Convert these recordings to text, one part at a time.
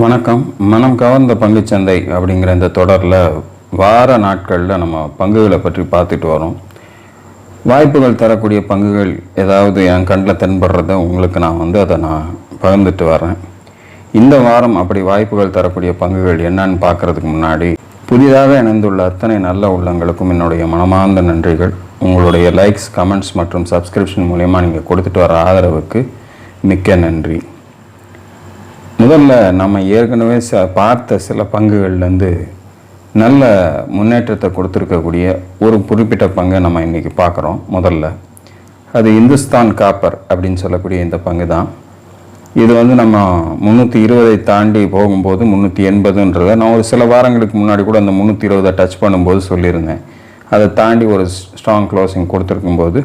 வணக்கம். மனம் கவர்ந்த பங்குச்சந்தை அப்படிங்கிற இந்த தொடரில் வார நாட்களில் நம்ம பங்குகளை பற்றி பார்த்துட்டு வரோம். வாய்ப்புகள் தரக்கூடிய பங்குகள் ஏதாவது என் கண்ணில் தென்படுறத உங்களுக்கு நான் அதை பகிர்ந்துட்டு வரேன். இந்த வாரம் அப்படி வாய்ப்புகள் தரக்கூடிய பங்குகள் என்னன்னு பார்க்குறதுக்கு முன்னாடி புதிதாக இணைந்துள்ள அத்தனை நல்ல உள்ளங்களுக்கும் என்னுடைய மனமார்ந்த நன்றிகள். உங்களுடைய லைக்ஸ், கமெண்ட்ஸ் மற்றும் சப்ஸ்கிரிப்ஷன் மூலயமா நீங்கள் கொடுத்துட்டு வர ஆதரவுக்கு மிக்க நன்றி. முதல்ல நம்ம ஏற்கனவே பார்த்த சில பங்குகள்லேருந்து நல்ல முன்னேற்றத்தை கொடுத்துருக்கக்கூடிய ஒரு குறிப்பிட்ட பங்கை நம்ம இன்றைக்கி பார்க்குறோம். முதல்ல அது இந்துஸ்தான் காப்பர் அப்படின்னு சொல்லக்கூடிய இந்த பங்கு தான். இது நம்ம 320 தாண்டி போகும்போது 380ன்றதை நான் ஒரு சில வாரங்களுக்கு முன்னாடி கூட அந்த 320 டச் பண்ணும்போது சொல்லியிருந்தேன். அதை தாண்டி ஒரு ஸ்ட்ராங் க்ளோசிங் கொடுத்துருக்கும்போது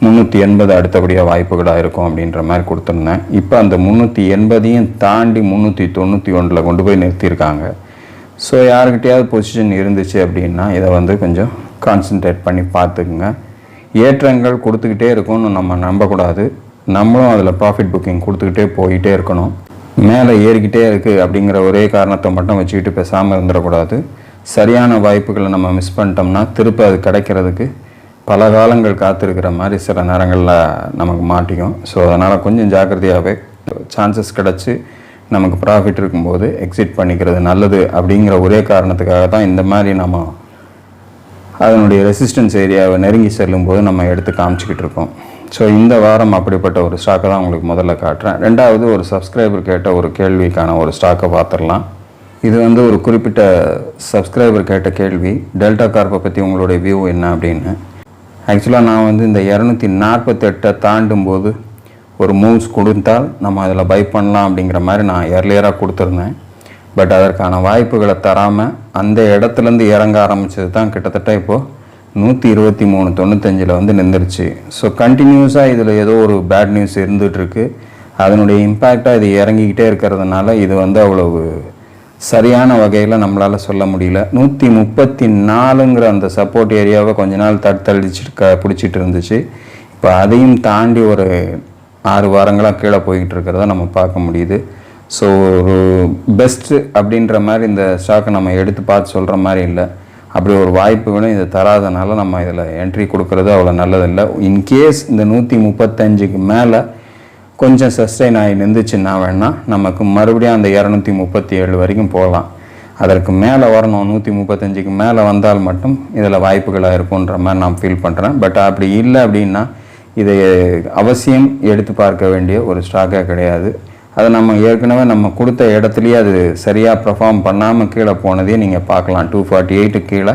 380 அடுத்தபடியாக வாய்ப்புகளாக இருக்கும் அப்படின்ற மாதிரி கொடுத்துருந்தேன். இப்போ அந்த 380ஐயும் தாண்டி 391 கொண்டு போய் நிறுத்தியிருக்காங்க. ஸோ யாருக்கிட்டையாவது பொசிஷன் இருந்துச்சு அப்படின்னா இதை கொஞ்சம் கான்சன்ட்ரேட் பண்ணி பார்த்துக்குங்க. ஏற்றங்கள் கொடுத்துக்கிட்டே இருக்கும்னு நம்ம நம்பக்கூடாது. நம்மளும் அதில் ப்ராஃபிட் புக்கிங் கொடுத்துக்கிட்டே போயிட்டே இருக்கணும். மேலே ஏறிக்கிட்டே இருக்குது அப்படிங்கிற ஒரே காரணத்தை மட்டும் வச்சுக்கிட்டு பேசாமல் இருந்துடக்கூடாது. சரியான வாய்ப்புகளை நம்ம மிஸ் பண்ணிட்டோம்னா திருப்பி அது கிடைக்கிறதுக்கு பல காலங்கள் காத்திருக்கிற மாதிரி சில நேரங்களில் நமக்கு மாட்டிக்கும். ஸோ அதனால் கொஞ்சம் ஜாக்கிரதையாகவே சான்சஸ் கிடச்சி நமக்கு ப்ராஃபிட் இருக்கும்போது எக்ஸிட் பண்ணிக்கிறது நல்லது அப்படிங்கிற ஒரே காரணத்துக்காக தான் இந்த மாதிரி நம்ம அதனுடைய ரெசிஸ்டன்ஸ் ஏரியாவை நெருங்கி செல்லும்போது நம்ம எடுத்து காமிச்சிக்கிட்டு இருக்கோம். ஸோ இந்த வாரம் அப்படிப்பட்ட ஒரு ஸ்டாக்கை தான் உங்களுக்கு முதல்ல காட்டுறேன். ரெண்டாவது, ஒரு சப்ஸ்கிரைபர் கேட்ட ஒரு கேள்விக்கான ஒரு ஸ்டாக்கை பார்த்துடலாம். இது ஒரு குறிப்பிட்ட சப்ஸ்கிரைபர் கேட்ட கேள்வி, டெல்டா கார்ப்பை பற்றி உங்களுடைய வியூ என்ன அப்படின்னு. ஆக்சுவலாக நான் இந்த 248 தாண்டும் போது ஒரு மூவ்ஸ் கொடுத்தால் நம்ம அதில் பை பண்ணலாம் அப்படிங்கிற மாதிரி நான் ஏர்லியராக கொடுத்துருந்தேன். பட் அதற்கான வாய்ப்புகளை தராமல் அந்த இடத்துலேருந்து இறங்க ஆரம்பித்தது தான் கிட்டத்தட்ட இப்போது 123.95 நின்றுருச்சு. ஸோ கண்டினியூஸாக இதில் ஏதோ ஒரு பேட் நியூஸ் இருந்துகிட்ருக்கு. அதனுடைய இம்பேக்டாக இது இறங்கிக்கிட்டே இருக்கிறதுனால இது அவ்வளவு சரியான வகையில் நம்மளால் சொல்ல முடியல. 134ங்கிற அந்த சப்போர்ட் ஏரியாவை கொஞ்ச நாள் பிடிச்சிட்டு இருந்துச்சு. இப்போ அதையும் தாண்டி ஒரு 6 வாரங்களாக கீழே போய்கிட்டு இருக்கிறத நம்ம பார்க்க முடியுது. ஸோ ஒரு பெஸ்ட்டு அப்படின்ற மாதிரி இந்த ஸ்டாக்கை நம்ம எடுத்து பார்த்து சொல்கிற மாதிரி இல்லை. அப்படி ஒரு வாய்ப்புகளும் இதை தராதனால நம்ம இதில் என்ட்ரி கொடுக்குறது அவ்வளோ நல்லதில்லை. இன்கேஸ் இந்த 135க்கு மேலே கொஞ்சம் சஸ்டைன் ஆகி நின்றுச்சுன்னா வேணால் நமக்கு மறுபடியும் அந்த 237 வரைக்கும் போகலாம். அதற்கு மேலே வரணும். 135க்கு மேலே வந்தால் மட்டும் இதில் வாய்ப்புகளாக இருக்குன்ற மாதிரி நான் ஃபீல் பண்ணுறேன். பட் அப்படி இல்லை அப்படின்னா இதை அவசியம் எடுத்து பார்க்க வேண்டிய ஒரு ஸ்டாக்காக கிடையாது. அதை நம்ம ஏற்கனவே நம்ம கொடுத்த இடத்துலையே அது சரியாக பர்ஃபார்ம் பண்ணாமல் கீழே போனதையே நீங்கள் பார்க்கலாம். 248 கீழே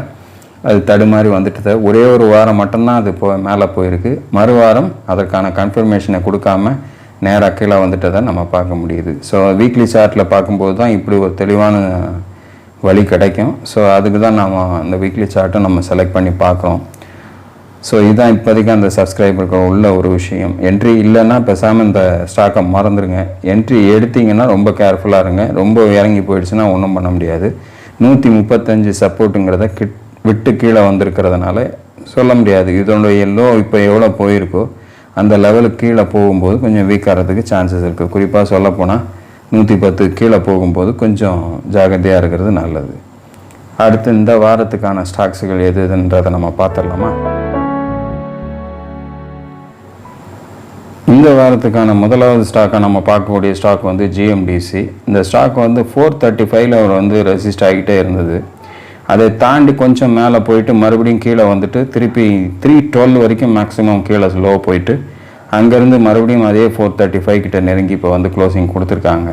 அது தடுமாறி வந்துட்டு ஒரே ஒரு வாரம் மட்டும்தான் அது மேலே போயிருக்கு. மறுவாரம் அதற்கான கன்ஃபர்மேஷனை கொடுக்காம நேராக கீழே வந்துட்டதை நம்ம பார்க்க முடியுது. ஸோ வீக்லி சார்ட்டில் பார்க்கும்போது தான் இப்படி ஒரு தெளிவான வழி கிடைக்கும். ஸோ அதுக்கு தான் நம்ம அந்த வீக்லி சார்ட்டை நம்ம செலக்ட் பண்ணி பார்க்குறோம். ஸோ இதுதான் இப்போதைக்கு அந்த சப்ஸ்கிரைபருக்கு உள்ள ஒரு விஷயம். என்ட்ரி இல்லைன்னா பேசாமல் இந்த ஸ்டாக்கை மறந்துடுங்க. என்ட்ரி எடுத்திங்கன்னா ரொம்ப கேர்ஃபுல்லாக இருங்க. ரொம்ப இறங்கி போயிடுச்சுன்னா ஒன்றும் பண்ண முடியாது. 135 சப்போர்ட்டுங்கிறத விட்டு கீழே வந்திருக்கிறதுனால சொல்ல முடியாது. இதனுடைய லோ இப்போ எவ்வளோ போயிருக்கோ அந்த லெவலுக்கு கீழே போகும்போது கொஞ்சம் வீக்காகிறதுக்கு சான்சஸ் இருக்குது. குறிப்பாக சொல்லப்போனால் 110 கீழே போகும்போது கொஞ்சம் ஜாகிரதையாக இருக்கிறது நல்லது. அடுத்து இந்த வாரத்துக்கான ஸ்டாக்ஸுகள் எதுன்றதை நம்ம பார்த்துடலாமா? இந்த வாரத்துக்கான முதலாவது ஸ்டாக்கை நம்ம பார்க்கக்கூடிய ஸ்டாக் ஜிஎம்டிசி. இந்த ஸ்டாக் 435 ரெசிஸ்ட் ஆகிட்டே இருந்தது. அதை தாண்டி கொஞ்சம் மேலே போயிட்டு மறுபடியும் கீழே வந்துட்டு திருப்பி 312 வரைக்கும் மேக்ஸிமம் கீழே லோ போயிட்டு அங்கேருந்து மறுபடியும் அதே 435 கிட்ட நெருங்கி இப்போ க்ளோசிங் கொடுத்துருக்காங்க.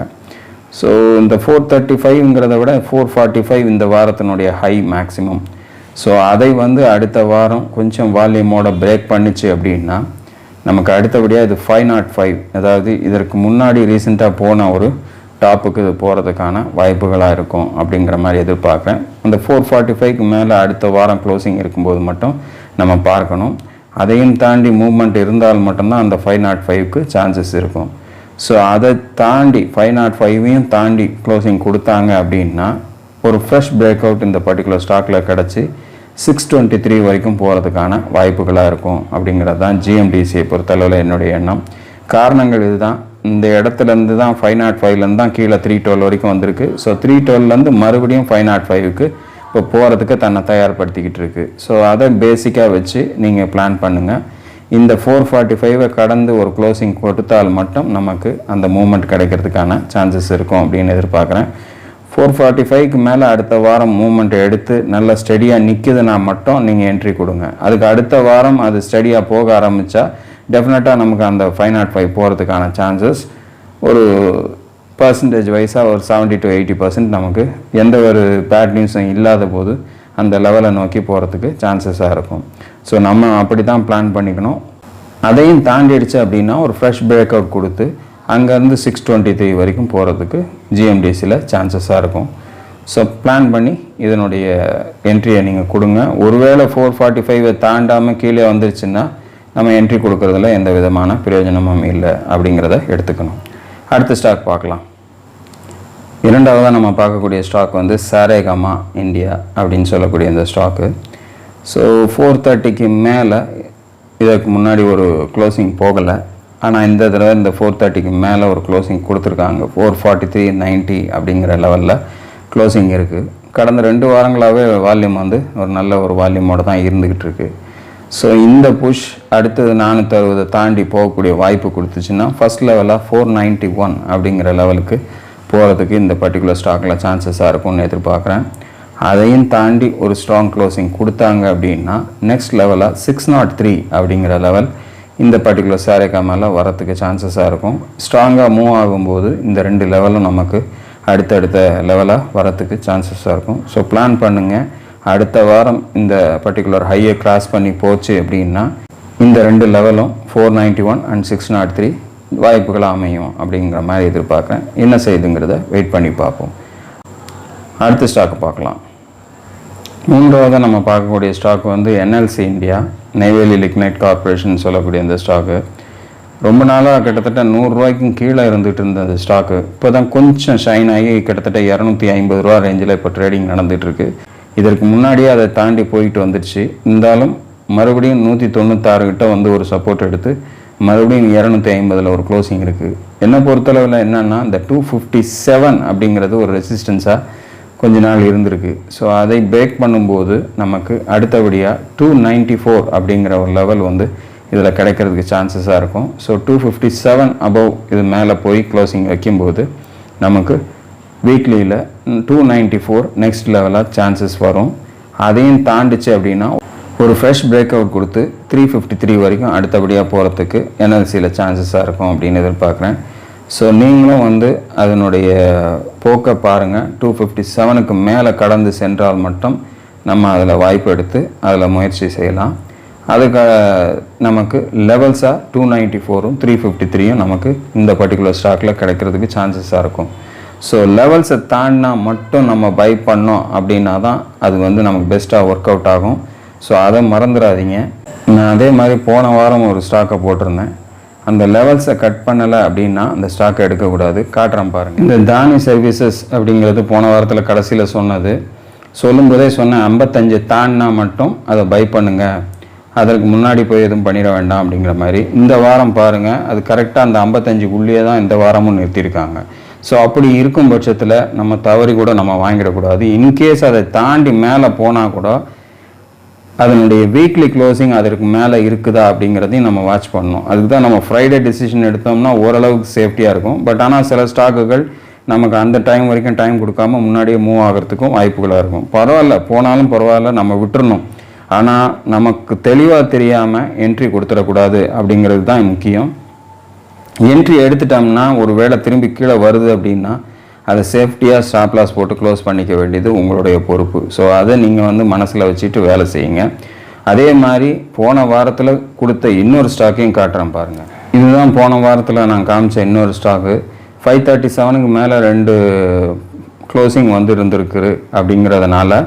ஸோ இந்த 435ங்கிறத விட 445 இந்த வாரத்தினுடைய ஹை மேக்ஸிமம். ஸோ அதை அடுத்த வாரம் கொஞ்சம் வால்யூமோட பிரேக் பண்ணிச்சு அப்படின்னா நமக்கு அடுத்தபடியாக இது 505, அதாவது இதற்கு முன்னாடி ரீசெண்டாக போன ஒரு டாப்புக்கு இது போகிறதுக்கான வாய்ப்புகளாக இருக்கும் அப்படிங்கிற மாதிரி எதிர்பார்க்குறேன். அந்த 445க்கு மேலே அடுத்த வாரம் க்ளோசிங் இருக்கும்போது மட்டும் நம்ம பார்க்கணும். அதையும் தாண்டி மூவ்மெண்ட் இருந்தால் மட்டும்தான் அந்த 505க்கு சான்சஸ் இருக்கும். ஸோ அதை தாண்டி 505ஐயும் தாண்டி க்ளோசிங் கொடுத்தாங்க அப்படின்னா ஒரு ஃப்ரெஷ் பிரேக் அவுட் இந்த பர்டிகுலர் ஸ்டாக்கில் கிடச்சி 623 வரைக்கும் போகிறதுக்கான வாய்ப்புகளாக இருக்கும் அப்படிங்கிறது தான் ஜிஎம்டிசியை பொறுத்தளவில் என்னுடைய எண்ணம். காரணங்கள் இதுதான். இந்த இடத்துலேருந்து தான் 505லேருந்து தான் கீழே 312 வரைக்கும் வந்திருக்கு. ஸோ 312லேருந்து மறுபடியும் 505க்கு இப்போ போகிறதுக்கு தன்னை தயார்படுத்திக்கிட்டு இருக்குது. ஸோ அதை பேசிக்காக வச்சு நீங்கள் பிளான் பண்ணுங்கள். இந்த 445 கடந்து ஒரு க்ளோசிங் கொடுத்தால் மட்டும் நமக்கு அந்த மூமெண்ட் கிடைக்கிறதுக்கான சான்சஸ் இருக்கும் அப்படின்னு எதிர்பார்க்குறேன். 445க்கு மேலே அடுத்த வாரம் மூமெண்ட் எடுத்து நல்லா ஸ்டடியாக நிற்குதுன்னா மட்டும் நீங்கள் என்ட்ரி கொடுங்க. அதுக்கு அடுத்த வாரம் அது ஸ்டடியாக போக ஆரம்பித்தா டெஃபினட்டாக நமக்கு அந்த 505 போகிறதுக்கான சான்சஸ் ஒரு பர்சன்டேஜ் வைஸாக ஒரு 70 to 80% நமக்கு எந்த ஒரு பேட் நியூஸும் இல்லாத போது அந்த லெவலை நோக்கி போகிறதுக்கு சான்சஸாக இருக்கும். ஸோ நம்ம அப்படி தான் பிளான் பண்ணிக்கணும். அதையும் தாண்டிடுச்சு அப்படின்னா ஒரு ஃப்ரெஷ் பிரேக் அவுட் கொடுத்து அங்கேருந்து 623 வரைக்கும் போகிறதுக்கு ஜிஎம்டிசியில் சான்சஸாக இருக்கும். ஸோ பிளான் பண்ணி இதனுடைய என்ட்ரியை நீங்கள் கொடுங்க. ஒருவேளை 445 தாண்டாமல் கீழே வந்துருச்சுன்னா நம்ம என்ட்ரி கொடுக்குறதுல எந்த விதமான பிரயோஜனமும் இல்லை அப்படிங்கிறத எடுத்துக்கணும். அடுத்த ஸ்டாக் பார்க்கலாம். இரண்டாவதாக நம்ம பார்க்கக்கூடிய ஸ்டாக் வந்து சாரேகாமா இந்தியா அப்படின்னு சொல்லக்கூடிய இந்த ஸ்டாக்கு. ஸோ 430க்கு மேலே இதற்கு முன்னாடி ஒரு க்ளோசிங் போகலை. ஆனால் இந்த தடவை இந்த 430க்கு மேலே ஒரு க்ளோசிங் கொடுத்துருக்காங்க. 443.90 அப்படிங்கிற லெவலில் க்ளோசிங் இருக்குது. கடந்த 2 வாரங்களாகவே வால்யூம் வந்து ஒரு நல்ல ஒரு வால்யூமோடு தான் இருந்துக்கிட்டு இருக்குது. ஸோ இந்த புஷ் அடுத்தது 460 தாண்டி போகக்கூடிய வாய்ப்பு கொடுத்துச்சுன்னா ஃபஸ்ட் லெவலாக 491 அப்படிங்கிற லெவலுக்கு போகிறதுக்கு இந்த பர்டிகுலர் ஸ்டாக்கில் சான்சஸாக இருக்கும்னு எதிர்பார்க்குறேன். அதையும் தாண்டி ஒரு ஸ்ட்ராங் க்ளோசிங் கொடுத்தாங்க அப்படின்னா நெக்ஸ்ட் லெவலாக 603 அப்படிங்கிற லெவல் இந்த பர்டிகுலர் சாரேகாமாவில் வரத்துக்கு சான்சஸாக இருக்கும். ஸ்ட்ராங்காக மூவ் ஆகும்போது இந்த 2 லெவலும் நமக்கு அடுத்தடுத்த லெவலாக வரத்துக்கு சான்சஸாக இருக்கும். ஸோ பிளான் பண்ணுங்கள். அடுத்த வாரம் இந்த பர்டிகுலர் ஹையை கிராஸ் பண்ணி போச்சு அப்படின்னா இந்த 2 லெவலும் 491 and 603 வாய்ப்புகள் அமையும் அப்படிங்கிற மாதிரி எதிர்பார்க்குறேன். என்ன செய்யுதுங்கிறத வெயிட் பண்ணி பார்ப்போம். அடுத்த ஸ்டாக்கு பார்க்கலாம். மூன்றாவது நம்ம பார்க்கக்கூடிய ஸ்டாக் வந்து NLC India, Neyveli lignite corporation சொல்லக்கூடிய இந்த ஸ்டாக்கு. ரொம்ப நாளாக கிட்டத்தட்ட 100 ரூபாய்க்கும் கீழே இருந்துகிட்டு இருந்த அந்த ஸ்டாக்கு இப்போ தான் கொஞ்சம் ஷைன் ஆகி கிட்டத்தட்ட 250 ரூபா ரேஞ்சில் இப்போ ட்ரேடிங் நடந்துகிட்ருக்கு. இதற்கு முன்னாடியே அதை தாண்டி போயிட்டு வந்துடுச்சு. இருந்தாலும் மறுபடியும் 196 கிட்ட வந்து ஒரு சப்போர்ட் எடுத்து மறுபடியும் 250 ஒரு க்ளோசிங் இருக்குது. என்னை பொறுத்தளவில் என்னென்னா இந்த 257 அப்படிங்கிறது ஒரு ரெசிஸ்டன்ஸாக கொஞ்ச நாள் இருந்திருக்கு. ஸோ அதை பிரேக் பண்ணும்போது நமக்கு அடுத்தபடியாக 294 அப்படிங்கிற ஒரு லெவல் வந்து இதில் கிடைக்கிறதுக்கு சான்சஸாக இருக்கும். ஸோ 257 அபவ் இது மேலே போய் க்ளோசிங் வைக்கும்போது நமக்கு வீக்லியில் 294 நெக்ஸ்ட் லெவலாக சான்சஸ் வரும். அதையும் தாண்டிச்சு அப்படின்னா ஒரு ஃப்ரெஷ் பிரேக் அவுட் கொடுத்து 353 வரைக்கும் அடுத்தபடியாக போகிறதுக்கு என்எல்சியில் சான்சஸாக இருக்கும் அப்படின்னு எதிர்பார்க்குறேன். ஸோ நீங்களும் வந்து அதனுடைய போக்கை பாருங்கள். 257க்கு மேலே கடந்து சென்றால் மட்டும் நம்ம அதில் வாய்ப்பு எடுத்து அதில் முயற்சி செய்யலாம். அதுக்கு நமக்கு லெவல்ஸாக 294ம் 353யும் நமக்கு இந்த பர்டிகுலர் ஸ்டாக்கில் கிடைக்கிறதுக்கு சான்சஸாக இருக்கும். ஸோ லெவல்ஸை தாண்டினா மட்டும் நம்ம பை பண்ணோம் அப்படின்னா தான் அது வந்து நமக்கு பெஸ்ட்டாக ஒர்க் அவுட் ஆகும். ஸோ அதை மறந்துடாதீங்க. நான் அதே மாதிரி போன வாரம் ஒரு ஸ்டாக்கை போட்டிருந்தேன். அந்த லெவல்ஸை கட் பண்ணலை அப்படின்னா அந்த ஸ்டாக்கை எடுக்கக்கூடாது. காட்டுறேன் பாருங்கள். இந்த தானி சர்வீசஸ் அப்படிங்கிறது போன வாரத்தில் கடைசியில் சொல்லும்போதே சொன்னேன் 55 தாண்டினா மட்டும் அதை பை பண்ணுங்கள், அதற்கு முன்னாடி போய் எதுவும் பண்ணிட வேண்டாம் அப்படிங்கிற மாதிரி. இந்த வாரம் பாருங்கள், அது கரெக்டாக அந்த 55க்குள்ளேயே தான் இந்த வாரமும் நிறுத்தியிருக்காங்க. ஸோ அப்படி இருக்கும் பட்சத்தில் நம்ம தவறி கூட நம்ம வாங்கிடக்கூடாது. இன்கேஸ் அதை தாண்டி மேலே போனால் கூட அதனுடைய வீக்லி க்ளோசிங் அதற்கு மேலே இருக்குதா அப்படிங்கிறதையும் நம்ம வாட்ச் பண்ணணும். அதுக்கு தான் நம்ம ஃப்ரைடே டிசிஷன் எடுத்தோம்னா ஓரளவுக்கு சேஃப்டியாக இருக்கும். பட் ஆனால் சில ஸ்டாக்குகள் நமக்கு அந்த டைம் வரைக்கும் டைம் கொடுக்காம முன்னாடியே மூவ் ஆகிறதுக்கும் வாய்ப்புகளாக இருக்கும். பரவாயில்ல, போனாலும் பரவாயில்ல, நம்ம விட்டுறணும். ஆனால் நமக்கு தெளிவாக தெரியாமல் என்ட்ரி கொடுத்துடக்கூடாது அப்படிங்கிறது தான் முக்கியம். என்ட்ரி எடுத்துட்டோம்னா ஒரு வேளை திரும்பி கீழே வருது அப்படின்னா அதை சேஃப்டியாக ஸ்டாப் லாஸ் போட்டு க்ளோஸ் பண்ணிக்க வேண்டியது உங்களுடைய பொறுப்பு. ஸோ அதை நீங்கள் வந்து மனசில் வச்சுட்டு வேலை செய்யுங்க. அதே மாதிரி போன வாரத்தில் கொடுத்த இன்னொரு ஸ்டாக்கையும் காட்டுறேன் பாருங்கள். இதுதான் போன வாரத்தில் நான் காமிச்ச இன்னொரு ஸ்டாக்கு. 537க்கு மேலே 2 க்ளோசிங் வந்து இருந்திருக்கு அப்படிங்கிறதுனால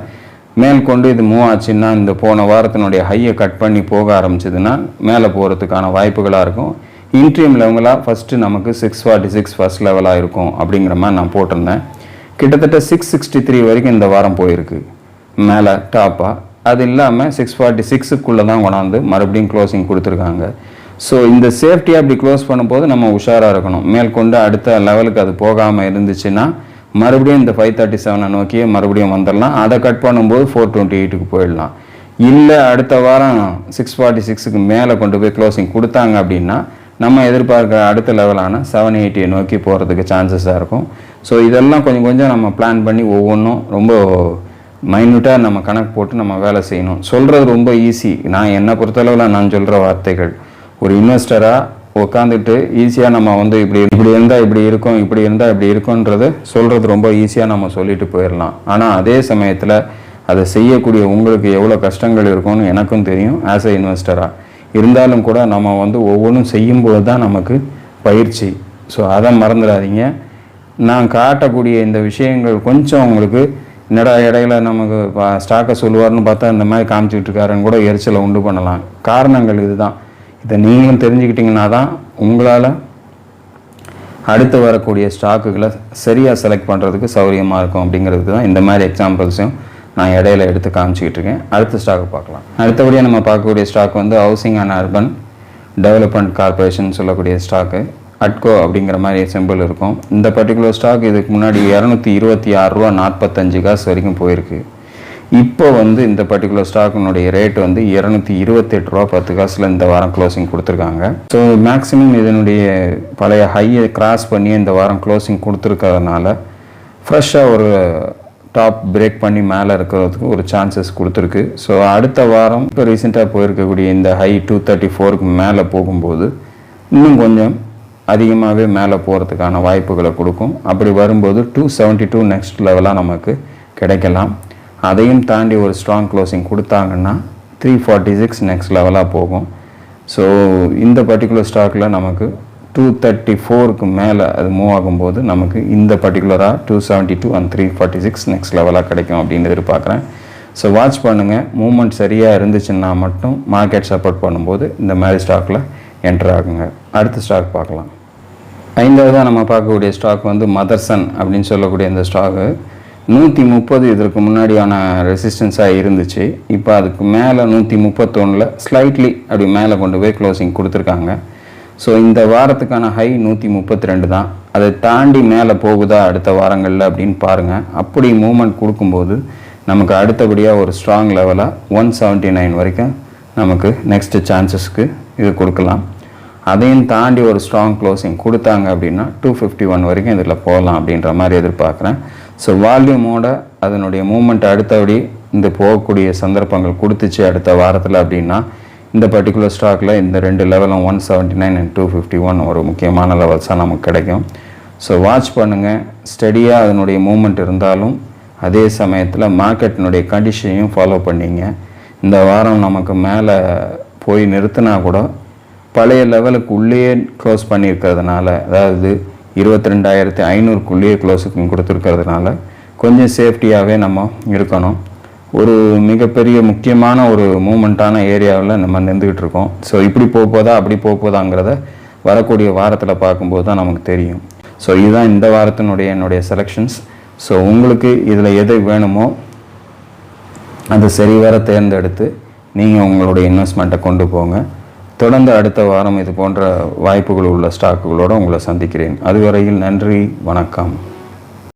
மேற்கொண்டு இது மூவ் ஆச்சுன்னா இந்த போன வாரத்தினுடைய ஹையை கட் பண்ணி போக ஆரம்பிச்சதுன்னா மேலே போகிறதுக்கான வாய்ப்புகளாக இருக்கும். இன்ட்ரீம் லெவலாக ஃபஸ்ட்டு நமக்கு 646 ஃபஸ்ட் லெவலாக இருக்கும் அப்படிங்கிற மாதிரி நான் போட்டிருந்தேன். கிட்டத்தட்ட 663 வரைக்கும் இந்த வாரம் போயிருக்கு மேலே டாப்பாக. அது இல்லாமல் 646க்குள்ளே தான் கொண்டாந்து மறுபடியும் க்ளோசிங் கொடுத்துருக்காங்க. ஸோ இந்த சேஃப்டியாக அப்படி க்ளோஸ் பண்ணும்போது நம்ம உஷாராக இருக்கணும். மேற்கொண்டு அடுத்த லெவலுக்கு அது போகாமல் இருந்துச்சுன்னா மறுபடியும் இந்த 537 நோக்கியே மறுபடியும் வந்துடலாம். அதை கட் பண்ணும்போது 428க்கு போயிடலாம். இல்லை அடுத்த வாரம் 646க்கு மேலே கொண்டு போய் க்ளோசிங் கொடுத்தாங்க அப்படின்னா நம்ம எதிர்பார்க்குற அடுத்த லெவலான 780 நோக்கி போகிறதுக்கு சான்சஸாக இருக்கும். ஸோ இதெல்லாம் கொஞ்சம் கொஞ்சம் நம்ம பிளான் பண்ணி ஒவ்வொன்றும் ரொம்ப மைன்யூட்டாக நம்ம கணக்கு போட்டு நம்ம வேலை செய்யணும். சொல்கிறது ரொம்ப ஈஸி. நான் என்னை பொறுத்தளவில் நான் சொல்கிற வார்த்தைகள் ஒரு இன்வெஸ்டராக உட்காந்துட்டு ஈஸியாக நம்ம வந்து இப்படி இருந்தால் இப்படி இருக்கும், இப்படி இருந்தால் இப்படி இருக்கும்ன்றது சொல்கிறது ரொம்ப ஈஸியாக நம்ம சொல்லிட்டு போயிடலாம். ஆனால் அதே சமயத்தில் அதை செய்யக்கூடிய உங்களுக்கு எவ்வளோ கஷ்டங்கள் இருக்கும்னு எனக்கும் தெரியும் ஆஸ் எ இன்வெஸ்டராக. இருந்தாலும் கூட நம்ம வந்து ஒவ்வொன்றும் செய்யும்போது தான் நமக்கு பயிற்சி. ஸோ அதை மறந்துடாதீங்க. நான் காட்டக்கூடிய இந்த விஷயங்கள் கொஞ்சம் உங்களுக்கு என்னடா இடையில நமக்கு ஸ்டாக்கை சொல்லுவார்னு பார்த்தா இந்த மாதிரி காமிச்சிக்கிட்டு இருக்காருன்னு கூட எரிச்சலை உண்டு பண்ணலாம். காரணங்கள் இதுதான். இதை நீங்களும் தெரிஞ்சுக்கிட்டிங்கன்னா தான் உங்களால் அடுத்து வரக்கூடிய ஸ்டாக்குகளை சரியாக செலக்ட் பண்ணுறதுக்கு சௌகரியமாக இருக்கும். அப்படிங்கிறதுக்கு தான் இந்த மாதிரி எக்ஸாம்பிள்ஸையும் நான் இடையில எடுத்து காமிச்சிக்கிட்டு இருக்கேன். அடுத்த ஸ்டாக்கை பார்க்கலாம். அடுத்தபடியாக நம்ம பார்க்கக்கூடிய ஸ்டாக் வந்து housing and urban development corporation சொல்லக்கூடிய ஸ்டாக்கு. அட்கோ அப்படிங்கிற மாதிரி சிம்பிள் இருக்கும். இந்த பர்டிகுலர் ஸ்டாக் இதுக்கு முன்னாடி 226 ரூபா 45 காசு வரைக்கும் போயிருக்கு. இப்போ வந்து இந்த பர்டிகுலர் ஸ்டாக்கினுடைய ரேட் வந்து 228 ரூபா 10 காசில் இந்த வாரம் க்ளோசிங் கொடுத்துருக்காங்க. ஸோ மேக்ஸிமம் இதனுடைய பழைய ஹையை கிராஸ் பண்ணி இந்த வாரம் க்ளோசிங் கொடுத்துருக்கிறதுனால ஃப்ரெஷ்ஷாக ஒரு டாப் பிரேக் பண்ணி மேலே இருக்கிறதுக்கு ஒரு சான்சஸ் கொடுத்துருக்கு. ஸோ அடுத்த வாரம் இப்போ ரீசெண்டாக போயிருக்கக்கூடிய இந்த ஹை 234க்கு மேலே போகும்போது இன்னும் கொஞ்சம் அதிகமாகவே மேலே போகிறதுக்கான வாய்ப்புகளை கொடுக்கும். அப்படி வரும்போது 272 நெக்ஸ்ட் லெவலாக நமக்கு கிடைக்கலாம். அதையும் தாண்டி ஒரு ஸ்ட்ராங் க்ளோசிங் கொடுத்தாங்கன்னா 346 நெக்ஸ்ட் லெவலாக போகும். ஸோ இந்த பர்டிகுலர் ஸ்டாக்கில் நமக்கு 234க்கு மேலே அது மூவ் ஆகும்போது நமக்கு இந்த பர்டிகுலராக 272 அண்ட் 346 நெக்ஸ்ட் லெவலாக கிடைக்கும் அப்படின்னு எதிர்பார்க்குறேன். ஸோ வாட்ச் பண்ணுங்கள். மூவ்மெண்ட் சரியாக இருந்துச்சுன்னா மட்டும் மார்க்கெட் சப்போர்ட் பண்ணும்போது இந்த மாதிரி ஸ்டாக்கில் என்ட்ரு ஆகுங்க. அடுத்த ஸ்டாக் பார்க்கலாம். ஐந்தாவதாக நம்ம பார்க்கக்கூடிய ஸ்டாக் வந்து மதர்சன் அப்படின்னு சொல்லக்கூடிய இந்த ஸ்டாக்கு 130 இதற்கு முன்னாடியான ரெசிஸ்டன்ஸாக இருந்துச்சு. இப்போ அதுக்கு மேலே 131 ஸ்லைட்லி அப்படி மேலே கொண்டு போய் க்ளோசிங் கொடுத்துருக்காங்க. ஸோ இந்த வாரத்துக்கான ஹை 132 தான். அதை தாண்டி மேலே போகுதா அடுத்த வாரங்களில் அப்படின்னு பாருங்கள். அப்படி மூவ்மெண்ட் கொடுக்கும்போது நமக்கு அடுத்தபடியாக ஒரு ஸ்ட்ராங் லெவலாக 179 வரைக்கும் நமக்கு நெக்ஸ்ட்டு சான்சஸ்க்கு இது கொடுக்கலாம். அதையும் தாண்டி ஒரு ஸ்ட்ராங் க்ளோசிங் கொடுத்தாங்க அப்படின்னா 251 வரைக்கும் இதில் போகலாம் அப்படின்ற மாதிரி எதிர்பார்க்குறேன். ஸோ வால்யூமோட அதனுடைய மூவ்மெண்ட் அடுத்தபடி இந்த போகக்கூடிய சந்தர்ப்பங்கள் கொடுத்துச்சு அடுத்த வாரத்தில் அப்படின்னா இந்த பர்டிகுலர் ஸ்டாக்கில் இந்த ரெண்டு லெவலும் 179 அண்ட் 251 ஒரு முக்கியமான லெவல்ஸாக நமக்கு கிடைக்கும். ஸோ வாட்ச் பண்ணுங்கள். ஸ்டடியாக அதனுடைய மூவ்மெண்ட் இருந்தாலும் அதே சமயத்தில் மார்க்கெட்டினுடைய கண்டிஷனையும் ஃபாலோ பண்ணிங்க. இந்த வாரம் நமக்கு மேலே போய் நிறுத்தினா கூட பழைய லெவலுக்கு உள்ளேயே க்ளோஸ் பண்ணியிருக்கிறதுனால, அதாவது 22,500க்குள்ளேயே க்ளோஸுக்கு கொடுத்துருக்கிறதுனால கொஞ்சம் சேஃப்டியாகவே நம்ம இருக்கணும். ஒரு மிகப்பெரிய முக்கியமான ஒரு மூமெண்ட்டான ஏரியாவில் நம்ம நின்றுக்கிட்டு இருக்கோம். ஸோ இப்படி போகுதா அப்படி போகுதாங்கிறத வரக்கூடிய வாரத்தில் பார்க்கும்போது தான் நமக்கு தெரியும். ஸோ இதுதான் இந்த வாரத்தினுடைய என்னுடைய செலெக்ஷன்ஸ். ஸோ உங்களுக்கு இதில் எது வேணுமோ அது சரிவர தேர்ந்தெடுத்து நீங்கள் உங்களுடைய இன்வெஸ்ட்மெண்ட்டை கொண்டு போங்க. தொடர்ந்து அடுத்த வாரம் இது போன்ற வாய்ப்புகள் உள்ள ஸ்டாக்குகளோடு உங்களை சந்திக்கிறேன். அதுவரையில் நன்றி, வணக்கம்.